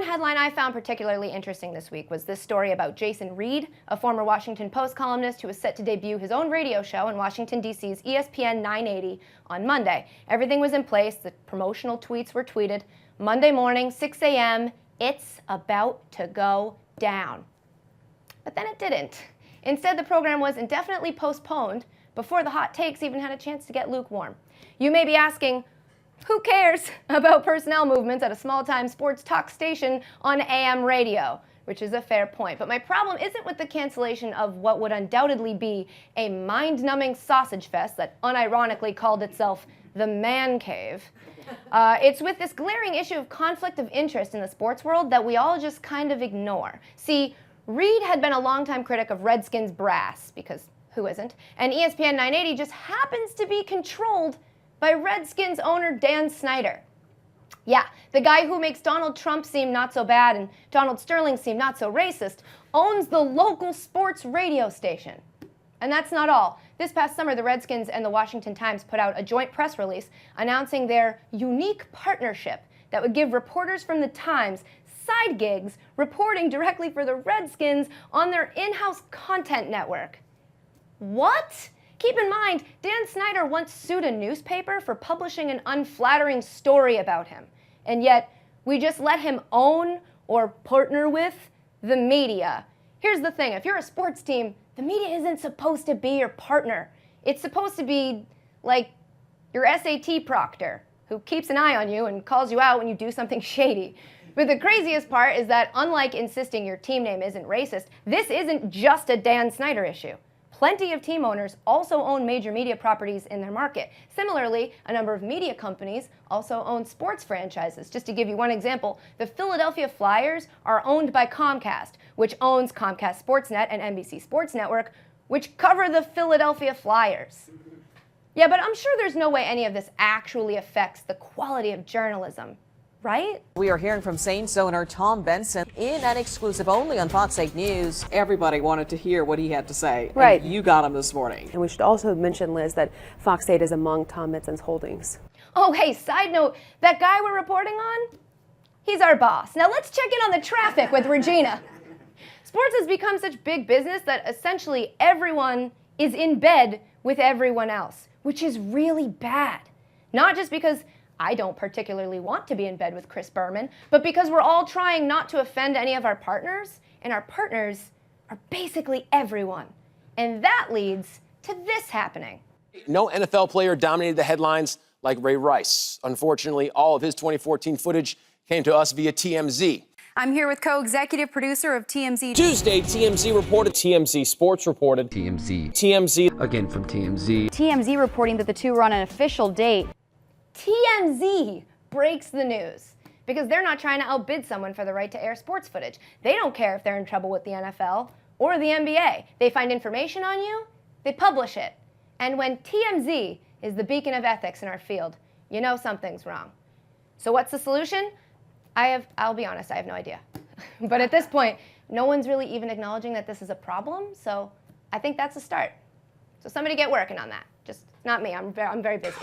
one headline I found particularly interesting this week was this story about Jason Reed, a former Washington Post columnist who was set to debut his own radio show in Washington, D.C.'s ESPN 980 on Monday. Everything was in place. The promotional tweets were tweeted. Monday morning, 6 a.m., it's about to go down. But then it didn't. Instead, the program was indefinitely postponed before the hot takes even had a chance to get lukewarm. You may be asking, who cares about personnel movements at a small-time sports talk station on AM radio? Which is a fair point. But my problem isn't with the cancellation of what would undoubtedly be a mind-numbing sausage fest that unironically called itself the Man Cave. It's with this glaring issue of conflict of interest in the sports world that we all just kind of ignore. See, Reed had been a longtime critic of Redskins brass, because who isn't? And ESPN 980 just happens to be controlled by Redskins owner Dan Snyder. Yeah, the guy who makes Donald Trump seem not so bad and Donald Sterling seem not so racist owns the local sports radio station. And that's not all. This past summer, the Redskins and the Washington Times put out a joint press release announcing their unique partnership that would give reporters from the Times side gigs reporting directly for the Redskins on their in-house content network. What? Keep in mind, Dan Snyder once sued a newspaper for publishing an unflattering story about him. And yet, we just let him own or partner with the media. Here's the thing, if you're a sports team, the media isn't supposed to be your partner. It's supposed to be like your SAT proctor, who keeps an eye on you and calls you out when you do something shady. But the craziest part is that unlike insisting your team name isn't racist, this isn't just a Dan Snyder issue. Plenty of team owners also own major media properties in their market. Similarly, a number of media companies also own sports franchises. Just to give you one example, the Philadelphia Flyers are owned by Comcast, which owns Comcast Sportsnet and NBC Sports Network, which cover the Philadelphia Flyers. Yeah, but I'm sure there's no way any of this actually affects the quality of journalism, right? We are hearing from Saints owner Tom Benson in an exclusive only on Fox 8 News. Everybody wanted to hear what he had to say. Right. And you got him this morning. And we should also mention, Liz, that Fox 8 is among Tom Benson's holdings. Oh, hey, side note, that guy we're reporting on, he's our boss. Now let's check in on the traffic with Regina. Sports has become such big business that essentially everyone is in bed with everyone else, which is really bad. Not just because I don't particularly want to be in bed with Chris Berman, but because we're all trying not to offend any of our partners, and our partners are basically everyone. And that leads to this happening. No NFL player dominated the headlines like Ray Rice. Unfortunately, all of his 2014 footage came to us via TMZ. I'm here with co-executive producer of TMZ. Tuesday, TMZ reported. TMZ Sports reported. TMZ. Again from TMZ. TMZ reporting that the two were on an official date. TMZ breaks the news because they're not trying to outbid someone for the right to air sports footage. They don't care if they're in trouble with the NFL or the NBA. They find information on you, they publish it. And when TMZ is the beacon of ethics in our field, you know something's wrong. So what's the solution? I'll be honest, I have no idea. But at this point, no one's really even acknowledging that this is a problem, so I think that's a start. So somebody get working on that. Just not me, I'm very busy.